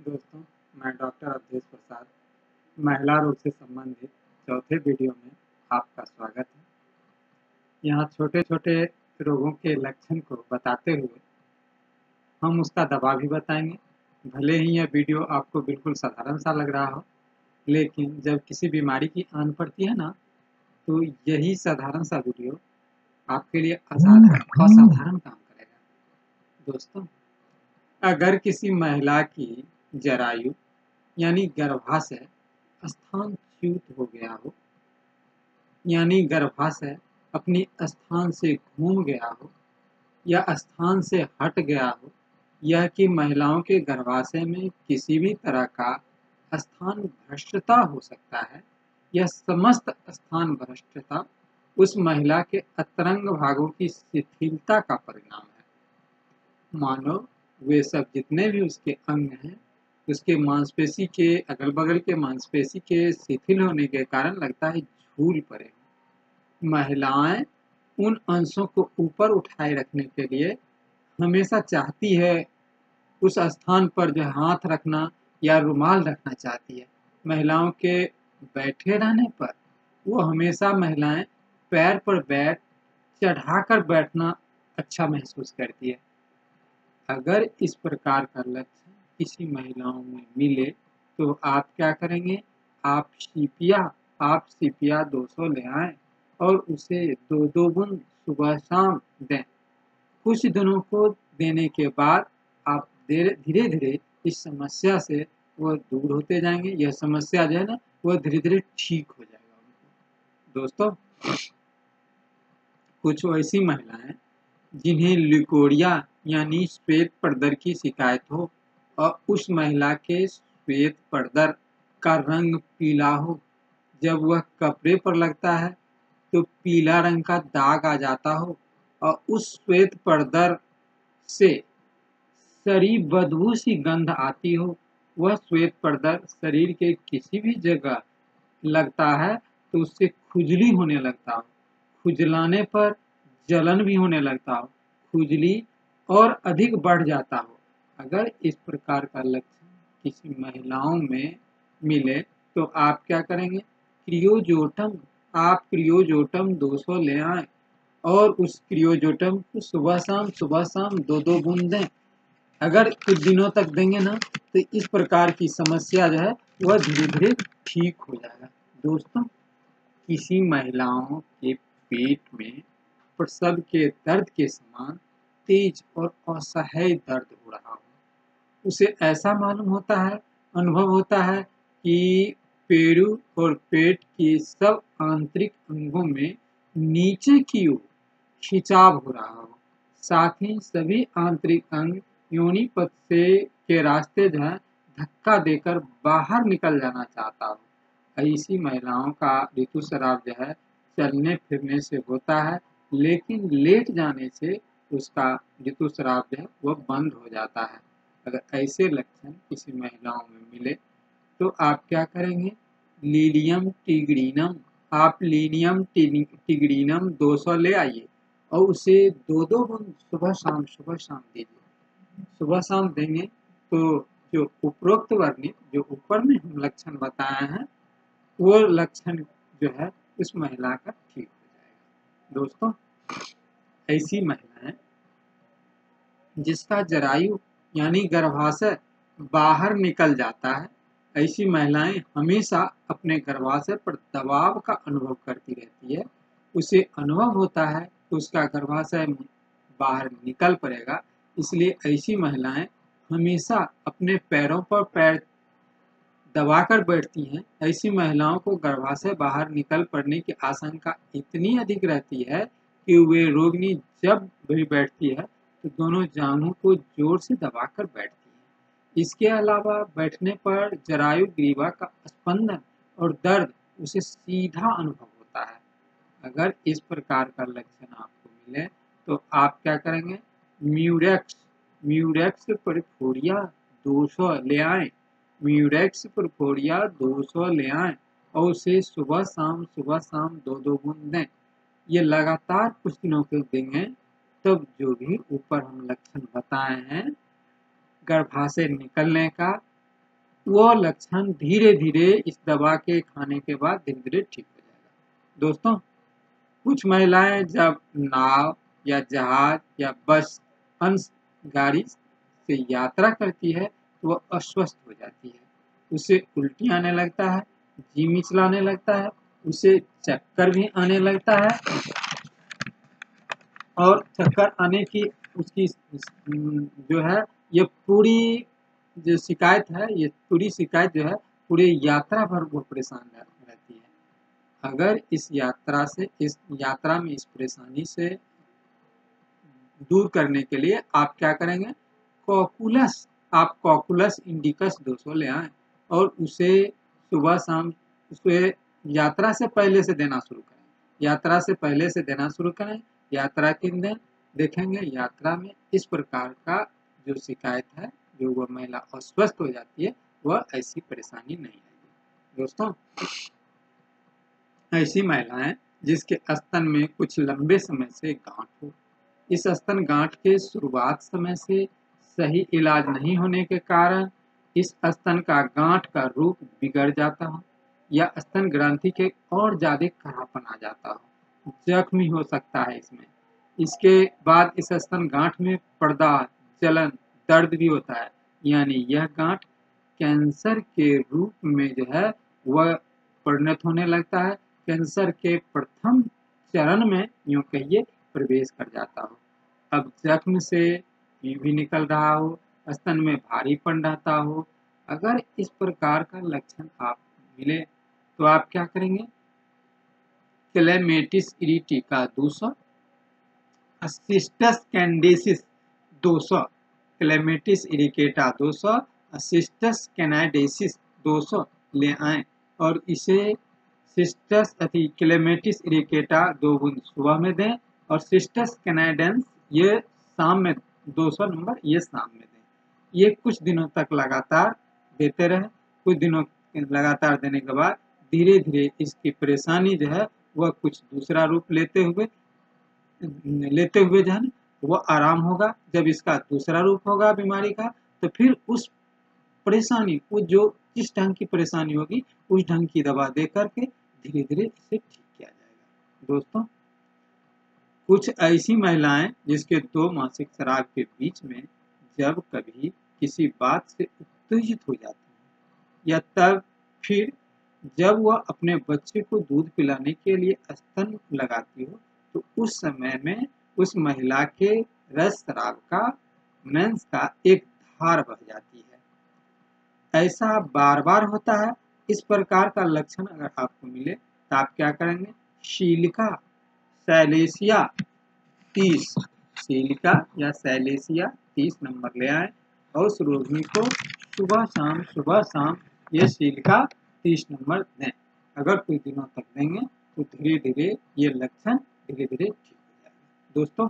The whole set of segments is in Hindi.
दोस्तों, मैं डॉक्टर अवधेश प्रसाद महिला रोग से संबंधित चौथे वीडियो में आपका स्वागत है। यहाँ छोटे-छोटे रोगों के लक्षण को बताते हुए हम उसका दवा भी बताएंगे। भले ही यह वीडियो आपको बिल्कुल साधारण सा लग रहा हो, लेकिन जब किसी बीमारी की आन पड़ती है ना, तो यही साधारण सा वीडियो आपके लिए असाधारण काम करेगा। दोस्तों, अगर किसी महिला की जरायु यानी गर्भाशय स्थान च्युत हो गया हो, यानी गर्भाशय अपनी स्थान से घूम गया हो या स्थान से हट गया हो, यह कि महिलाओं के गर्भाशय में किसी भी तरह का स्थान भ्रष्टता हो सकता है। यह समस्त स्थान भ्रष्टता उस महिला के अतरंग भागों की शिथिलता का परिणाम है। मानो वे सब जितने भी उसके अंग हैं, उसके मांसपेशी के अगल बगल के मांसपेशी के शिथिल होने के कारण लगता है झूल पड़े। महिलाएं उन अंशों को ऊपर उठाए रखने के लिए हमेशा चाहती है उस स्थान पर जो हाथ रखना या रुमाल रखना चाहती है। महिलाओं के बैठे रहने पर वो हमेशा महिलाएं पैर पर बैठ चढ़ाकर बैठना अच्छा महसूस करती है। अगर इस प्रकार का लक्षण किसी महिलाओं में मिले तो आप क्या करेंगे? आप सीपिया 200 ले आएं और उसे 2-2 बूंद सुबह शाम दें। कुछ दिनों को देने के बाद आप धीरे धीरे इस समस्या से वो दूर होते जाएंगे। यह समस्या जो है ना, वो धीरे धीरे ठीक हो जाएगा। दोस्तों, कुछ ऐसी महिलाएं जिन्हें लिकोरिया यानी श्वेत पड़दर की शिकायत हो और उस महिला के श्वेत पड़दर का रंग पीला हो, जब वह कपड़े पर लगता है तो पीला रंग का दाग आ जाता हो और उस श्वेत पड़दर से सड़ी बदबू सी गंध आती हो, वह श्वेत पड़दर शरीर के किसी भी जगह लगता है तो उससे खुजली होने लगता हो, खुजलाने पर जलन भी होने लगता हो, खुजली और अधिक बढ़ जाता हो। अगर इस प्रकार का लक्षण किसी महिलाओं में मिले तो आप क्या करेंगे? क्रियोजोटम 200 ले आएं और उस क्रियोजोटम को सुबह शाम 2-2 बूंद दें। अगर कुछ दिनों तक देंगे ना, तो इस प्रकार की समस्या जो है वह धीरे धीरे ठीक हो जाएगा। दोस्तों, किसी महिलाओं के पेट में प्रसव के दर्द के समान तेज और असह्य दर्द हो रहा हो, उसे ऐसा मालूम होता है, अनुभव होता है कि पेरू और पेट के सब आंतरिक अंगों में नीचे की ओर खिंचाव हो रहा हो, साथ ही सभी आंतरिक अंग योनि पथ से के रास्ते जो है धक्का देकर बाहर निकल जाना चाहता हो। ऐसी महिलाओं का ऋतुस्राव जो है चलने फिरने से होता है, लेकिन लेट जाने से उसका ऋतुस्राव जो है वह बंद हो जाता है। अगर ऐसे लक्षण किसी महिलाओं में मिले तो आप क्या करेंगे? लीनियम टिग्रीनम 200 ले आइए और उसे 2-2 बूंद सुबह शाम दीजिए। सुबह शाम देंगे तो जो उपरोक्त वर्णित जो ऊपर में हम लक्षण बताए हैं, वो लक्षण जो है उस महिला का ठीक हो जाएगा। दोस्तों, ऐसी महिलाएं जिसका जरायु यानी गर्भाशय बाहर निकल जाता है, ऐसी महिलाएं हमेशा अपने गर्भाशय पर दबाव का अनुभव करती रहती है। उसे अनुभव होता है कि उसका गर्भाशय बाहर निकल पड़ेगा, इसलिए ऐसी महिलाएं हमेशा अपने पैरों पर पैर दबाकर बैठती हैं। ऐसी महिलाओं को गर्भाशय बाहर निकल पड़ने की आशंका इतनी अधिक रहती है कि वे रोगिणी जब भी बैठती है तो दोनों जांघों को जोर से दबाकर बैठती है। इसके अलावा बैठने पर जरायु ग्रीवा का स्पंदन और दर्द उसे सीधा अनुभव होता है। अगर इस प्रकार का लक्षण आपको मिले तो आप क्या करेंगे? म्यूरेक्स परफोरिया 200 ले आएं। म्यूरेक्स परफोरिया 200 ले आएं और उसे सुबह शाम 2-2 बूंद दें। ये लगातार कुछ दिनों के देंगे, तब जो भी ऊपर हम लक्षण बताए हैं गर्भाशय निकलने का वो लक्षण धीरे धीरे इस दवा के खाने के बाद धीरे धीरे ठीक हो जाएगा। दोस्तों, कुछ महिलाएं जब नाव या जहाज या बस हंस गाड़ी से यात्रा करती है तो वह अस्वस्थ हो जाती है, उसे उल्टी आने लगता है, जी मिचलाने लगता है, उसे चक्कर भी आने लगता है और चक्कर आने की उसकी जो है ये पूरी जो शिकायत है, ये पूरी शिकायत जो है पूरी यात्रा भर वो परेशान रहती है। अगर इस यात्रा में इस परेशानी से दूर करने के लिए आप क्या करेंगे, कॉकुलस इंडिकस 200 ले आएं और उसे सुबह शाम उसे यात्रा से पहले से देना शुरू करें। यात्रा से पहले से देना शुरू करें, यात्रा के दिन देखेंगे यात्रा में इस प्रकार का जो शिकायत है, जो वह महिला अस्वस्थ हो जाती है, वह ऐसी परेशानी नहीं आएगी। दोस्तों, ऐसी महिलाएं जिसके स्तन में कुछ लंबे समय से गांठ हो, इस स्तन गांठ के शुरुआत समय से सही इलाज नहीं होने के कारण इस स्तन का गांठ का रूप बिगड़ जाता हो या स्तन ग्रंथि के और ज्यादा खराबपन आ जाता हो, जख्मी हो सकता है इसमें। इसके बाद इस स्तन गांठ में पर्दा, जलन, दर्द भी होता है, यानी यह गांठ कैंसर के रूप में जो है वह परिणत होने लगता है, कैंसर के प्रथम चरण में यूं कहिए प्रवेश कर जाता हो। अब जख्म से भी निकल रहा हो, स्तन में भारीपन रहता हो, अगर इस प्रकार का लक्षण आप मिले तो आप क्या करेंगे, क्लेमेटिस इरिटिका 200, असिस्टस कैंडेसिस 200, क्लेमेटिस इरिकेटा 200, असिस्टस कैनाडेसिस 200 ले आएं और इसे क्लेमेटिस इरिकेटा 2 बूंद सुबह में दें और सिस्टस कैनाडेंस ये शाम में 200 नंबर ये शाम में दें। ये कुछ दिनों तक लगातार देते रहे। कुछ दिनों लगातार देने के बाद धीरे धीरे इसकी परेशानी जो है वह कुछ दूसरा रूप लेते हुए जो है वह आराम होगा। जब इसका दूसरा रूप होगा बीमारी का, तो फिर उस परेशानी को जो जिस ढंग की परेशानी होगी उस ढंग की दवा दे करके धीरे धीरे इसे ठीक किया जाएगा। दोस्तों, कुछ ऐसी महिलाएं जिसके 2 मासिक स्राव के बीच में जब कभी किसी बात से उत्तेजित हो जाती है या तब फिर जब वह अपने बच्चे को दूध पिलाने के लिए स्तन लगाती हो, तो उस समय में उस महिला के रक्तस्राव का, मेंस का एक धार बह जाती है। ऐसा बार बार होता है। इस प्रकार का लक्षण अगर आपको मिले तो आप क्या करेंगे, सिलिका सैलेसिया 30, सिलिका या सैलेसिया 30 नंबर ले आए और उस रोगी को सुबह शाम ये सिलिका 30 नंबर दें। अगर कुछ दिनों तक देंगे तो धीरे धीरे ये लक्षण धीरे धीरे ठीक हो जाएगा। दोस्तों,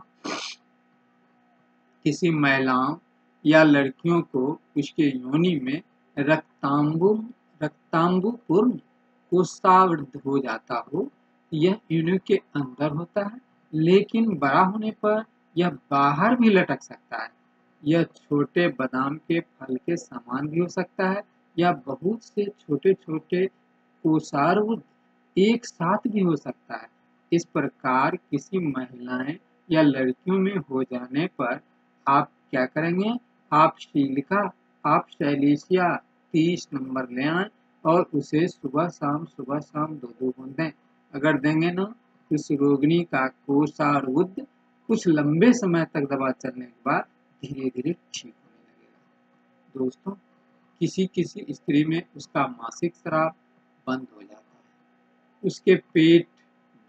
किसी महिलाओं या लड़कियों को उसके योनि में रक्तांबुपूर्ण कोषावृद्ध हो जाता हो, यह योनि के अंदर होता है, लेकिन बड़ा होने पर यह बाहर भी लटक सकता है। यह छोटे बादाम के फल के समान भी हो सकता है या बहुत से छोटे छोटे कोषावृद्ध एक साथ भी हो सकता है। इस प्रकार किसी महिलाएं या लड़कियों में हो जाने पर आप क्या करेंगे, आप सैलेसिया 30 नंबर ले आए और उसे सुबह शाम 2-2 बूंद दें। अगर देंगे ना तो इस रोगिणी का कोषावृद्ध कुछ लंबे समय तक दवा चलने के बाद धीरे धीरे ठीक होने लगेगा। दोस्तों, किसी स्त्री में उसका मासिक स्राव बंद हो जाता है, उसके पेट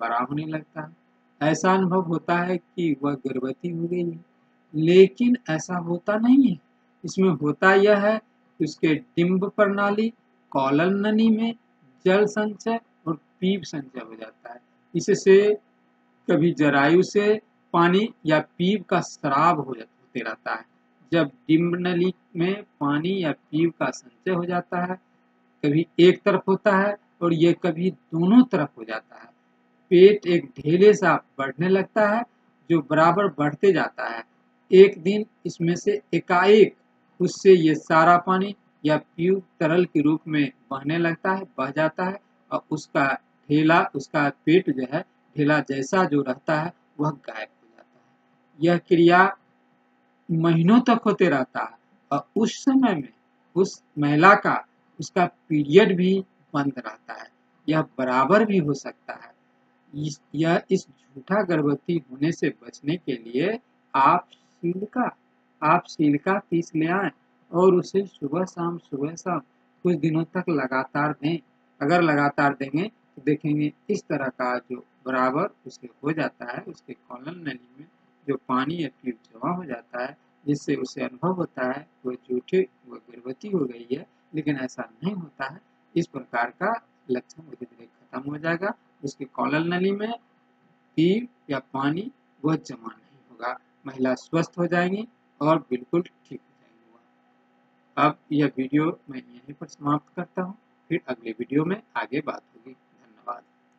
बड़ा होने लगता है, ऐसा अनुभव होता है कि वह गर्भवती हो गई है, लेकिन ऐसा होता नहीं है। इसमें होता यह है कि उसके डिंब प्रणाली, कॉलन नली में जल संचय और पीप संचय हो जाता है। इससे कभी जरायु से पानी या पीप का स्राव होते रहता है। जब डिंब नली में पानी या पीप का संचय हो जाता है, कभी एक तरफ होता है और ये कभी दोनों तरफ हो जाता है। पेट एक ढेले सा बढ़ने लगता है जो बराबर बढ़ते जाता है। एक दिन इसमें से एकाएक उससे ये सारा पानी यह ट्यूब तरल के रूप में बहने लगता है, बह जाता है और उसका ढेला, उसका पेट जो है ढेला जैसा जो रहता है वह गायब हो जाता है। यह क्रिया महीनों तक होते रहता है और उस समय में उस महिला का उसका पीरियड भी बंद रहता है। यह बराबर भी हो सकता है। इस झूठा गर्भवती होने से बचने के लिए आप सिलिका पीस ले आएं और उसे सुबह शाम कुछ दिनों तक लगातार दें। अगर लगातार देंगे तो देखेंगे इस तरह का जो बराबर उसे हो जाता है, उसके कॉलन नली में जो पानी या ट्यूब जमा हो जाता है, जिससे उसे अनुभव होता है वो गर्भवती हो गई है, लेकिन ऐसा नहीं होता है। इस प्रकार का लक्षण धीरे धीरे खत्म हो जाएगा। उसके कॉलन नली में ट्यूब या पानी वह जमा नहीं होगा, महिला स्वस्थ हो जाएंगी और बिल्कुल ठीक हो जाएंगी। अब यह वीडियो मैं यहीं पर समाप्त करता हूँ, फिर अगले वीडियो में आगे बात